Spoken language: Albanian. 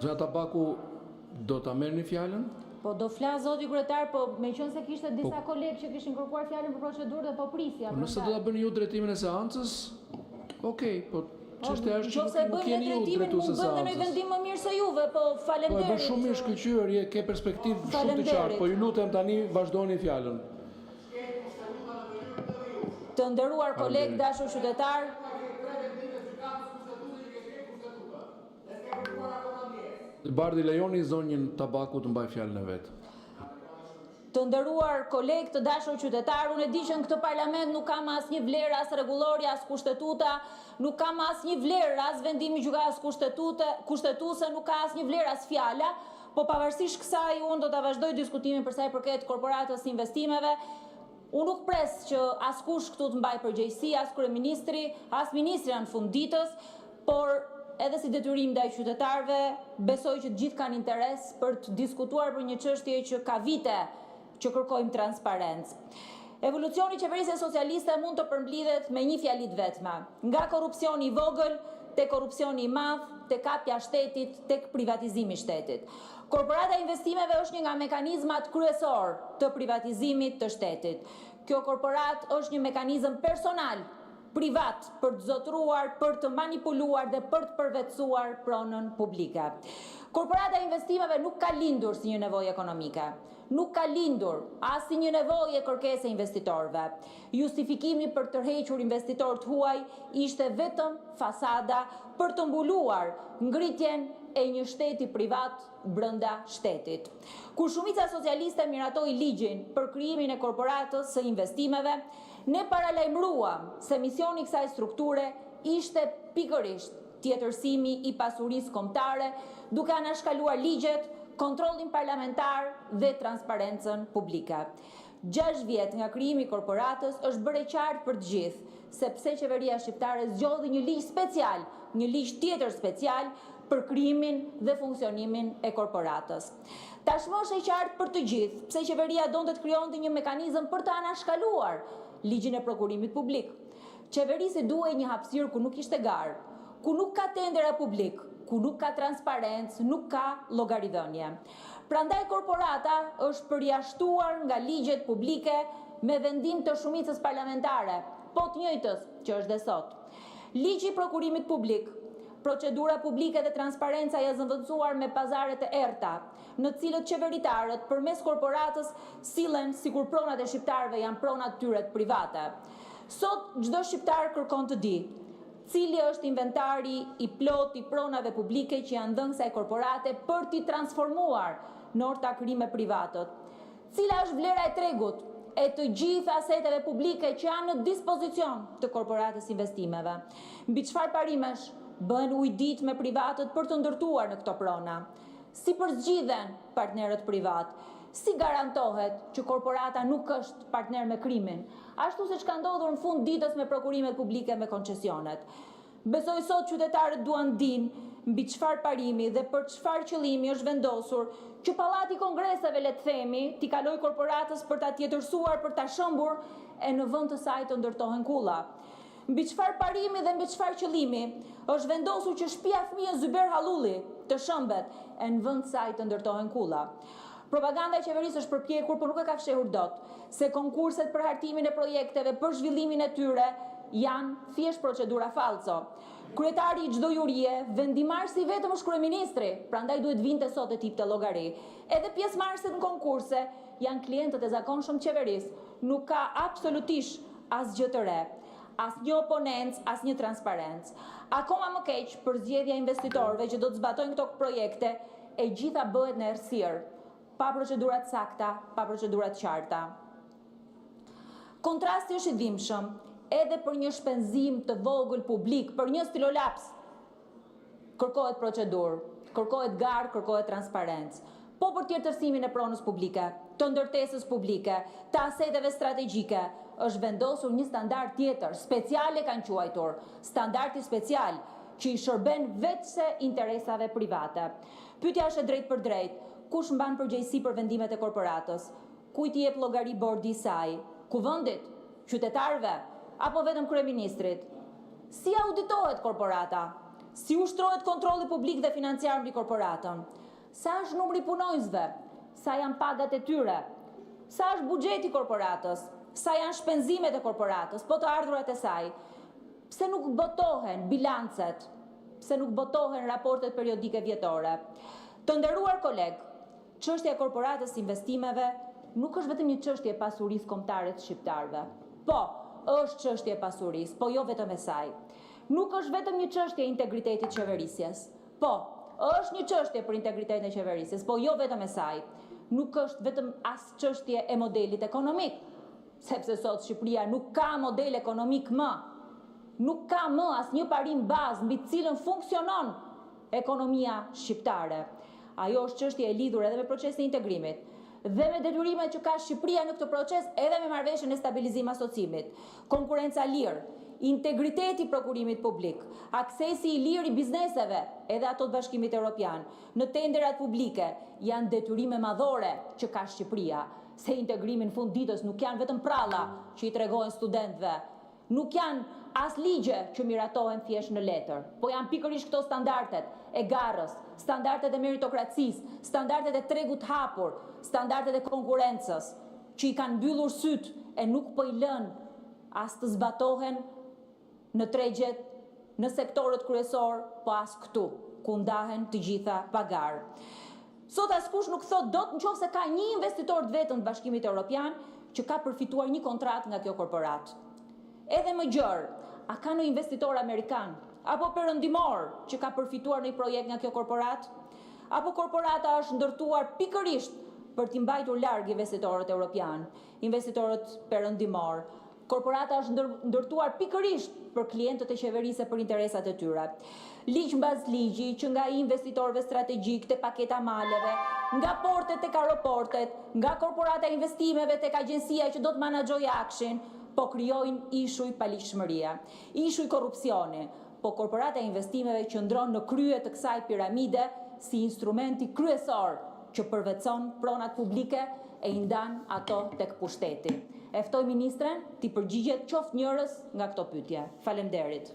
Zonja Tabaku, do ta merrni fjalën? Po do flas zoti kryetar, po meqense kishte disa kolegë që kishin kërkuar fjalën për procedurë dhe po prisja. Po nëse do ta bëni ju drejtimin e seancës, okej, po çështja është që nuk jeni ju drejtues së seancës. Bëni vendim më mirë se juve, po faleminderit. Po është shumë mirë shkëlqyer, je ke perspektivë shumë të qartë, po ju lutem tani vazhdoni fjalën. Të nderuar kolegë dashur qytetar, Bardi, lejoni zonjën Tabaku të mbaj fjalën e vet. Të nderuar kolegë të dashur qytetar, unë e di që në këtë parlament nuk kam asnjë vlerë as rregullori as kushtetuta, nuk kam asnjë vlerë as vendimi gjykatës kushtetuese, nuk ka asnjë vlerë as fjala, po pavarësisht kësaj unë do ta vazhdoj diskutimin për sa i përket korporatës investimeve. Unë nuk pres që askush këtu të mbaj përgjegjësi, as kryeministri, as ministri në fund ditës, por edhe si detyrim ndaj qytetarëve, besoj që të gjithë kanë interes për të diskutuar për një çështje që ka vite që kërkojmë transparencë. Evolucioni i qeverisë socialiste mund të përmbledhet me një fjali të vetme, nga korrupsioni i vogël te korrupsioni i madh, te kapja shtetit, tek privatizimi i shtetit. Korporata e investimeve është një nga mekanizmat kryesor të privatizimit të shtetit. Kjo korporat është një mekanizëm personal, privat, për të zotruar, për të manipuluar dhe për të përvetësuar pronën publike. Korporata e investimeve nuk ka lindur si një nevojë ekonomike. Nuk ka lindur as si një nevojë e kërkesë e investitorëve. Justifikimi për të tërhequr investitorët huaj ishte vetëm fasada për të mbuluar ngritjen e një shteti privat brenda shtetit. Kur shumica socialiste miratoi ligjin për krijimin e korporatës së investimeve, ne paralajmëruam se misioni i kësaj strukture ishte pikërisht tjetërsimi i pasurisë kombëtare, duke anashkaluar ligjet, kontrollin parlamentar dhe transparencën publike. 6 vjet nga krijimi i korporatës është bërë e qartë për të gjithë se pse qeveria shqiptare zgjodhi një ligj special, një ligj tjetër special për krijimin dhe funksionimin e korporatës. Tashmë është e qartë për të gjithë pse qeveria donte të krijonte një mekanizëm për të anashkaluar ligjin e prokurimit publik. Qeverisi duhej një hapësirë ku nuk ishte garë, ku nuk ka tendera publik, ku nuk ka transparencë, nuk ka llogaridhënie. Prandaj korporata është përjashtuar nga ligjet publike me vendim të shumicës parlamentare, po të njëjtës që është dhe sot. Ligji i prokurimit publik, procedura publike dhe transparenca janë zëvendësuar me pazaret e errta, në të cilët qeveritarët përmes korporatës sillen sikur pronat e shqiptarëve janë pronat tyre private. Sot çdo shqiptar kërkon të di cili është inventari i plot i pronave publike që janë dhënë kësaj korporate për t'i transformuar në ortakrime privatët. Cila është vlera e tregut e të gjithë aseteve publike që janë në dispozicion të korporatës investimeve. Mbi çfarë parimesh bën ujdit me privatët për të ndërtuar në këto prona? Si përzgjidhen partnerët privat? Si garantohet që korporata nuk është partner me krimin? Ashtu siç ka ndodhur në fund ditës me prokurimet publike me koncesionet. Besoj sot qytetarët duan dinë mbi çfarë parimi dhe për çfarë qëllimi është vendosur që Pallati i Kongreseve, le të themi, t'i kaloj korporatës për ta tjetërsuar, për ta shëmbur e në vend të saj të ndërtohen kulla. Mbi çfarë parimi dhe mbi çfarë qëllimi është vendosur që shtëpia e fëmijës Zyber Hallulli të shëmbet e në vend të saj të ndërtohen kulla. Propaganda e qeverisë është përpjekur, por nuk e ka fshehur dot, se konkurset për hartimin e projekteve për zhvillimin e tyre janë thjesht procedura falso. Kryetari i çdo jurie, vendimarrësi vetëm është kryeministri, prandaj duhet vinte sot e tipte llogari. Edhe pjesëmarrësit në konkurse janë klientët e zakonshëm të qeverisë. Nuk ka absolutisht asgjë të re, asnjë oponencë, asnjë transparencë. Akoma më keq për zgjedhja e investitorëve që do të zbatojnë këto projekte, e gjitha bëhet në errësirë, pa procedura të sakta, pa procedura të qarta. Kontrasti është i dhimbshëm edhe për një shpenzim të vogël publik, për një stilolaps. Kërkohet procedurë, kërkohet garë, kërkohet transparencë. Po për tjetërsimin e pronës publike, të ndërtesës publike, të aseteve strategjike, është vendosur një standard tjetër, speciale kanë quajtur, standardi special, që i shërben vetëse interesave private. Pyetja është e drejtë për drejtë, kush mban përgjegjësi për vendimet e korporatës? Kujt i jep llogari bordi i saj? Kuvendit? Qytetarëve? Apo vetëm kryeministrit? Si auditohet korporata? Si ushtrohet kontrolli publik dhe financiar mbi korporatën? Sa është numri punonjësve? Sa janë pagat e tyre? Sa është buxheti i korporatës? Sa janë shpenzimet e korporatës, po të ardhurat e saj? Pse nuk botohen bilancet? Pse nuk botohen raportet periodike vjetore? Të nderuar koleg, çështja e korporatës investimeve nuk është vetëm një çështje e pasurisë kombëtare të shqiptarëve. Po, është çështje e pasurisë, po jo vetëm e saj. Nuk është vetëm një çështje e integritetit qeverisjes. Po, është një çështje për integritetin e qeverisjes, po jo vetëm e saj. Nuk është vetëm as çështje e modelit ekonomik, sepse sot Shqipëria nuk ka model ekonomik më. Nuk ka më asnjë parim bazë mbi të cilën funksionon ekonomia shqiptare. Ajo është çështje e lidhur edhe me procesin e integrimit dhe me detyrimet që ka Shqipëria në këtë proces, edhe me marrëveshjen e stabilizim asocimit, konkurenca lirë, integriteti i prokurimit publik, aksesi i lirë i bizneseve, edhe ato të Bashkimit Evropian, në tenderat publike, janë detyrime madhore që ka Shqipëria, se integrimin fund ditës nuk janë vetëm pralla që i tregojnë studentëve, nuk janë as ligje që miratohen thjesht në letër, po janë pikërisht këto standardet e garrës, standardet e meritokracisë, standardet e tregut hapur, standardet e konkurrencës, që i kanë mbyllur syt e nuk po i lën as të zbatohen në tregjet, në sektorët kryesor, po as këtu, ku ndahen të gjitha pagar. Sot askush nuk thot dot nëse ka një investitor të vetëm të Bashkimit Evropian që ka përfituar një kontratë nga kjo korporat. Edhe më gjërë, a ka në investitor amerikan, apo perëndimor që ka përfituar një projekt nga kjo korporat? Apo korporata është ndërtuar pikërisht për t'i mbajtur larg investitorët evropian, investitorët perëndimor? Korporata është ndërtuar pikërisht për klientët e qeverisë e për interesat e tyre. Ligj mbas ligji, që nga investitorëve strategjik te paketa maleve, nga portet tek aeroportet, nga korporata e investimeve tek agjencia që do të menaxhojë akshin, po krijojnë ishuj paligjshmëria, ishuj korrupsioni, po korporata e investimeve qëndron në krye të kësaj piramide si instrumenti kryesor që përvetson pronat publike e i ndan ato tek pushteti. E ftoj ministren t'i përgjigjet qoftë njërës nga këto pyetje. Faleminderit.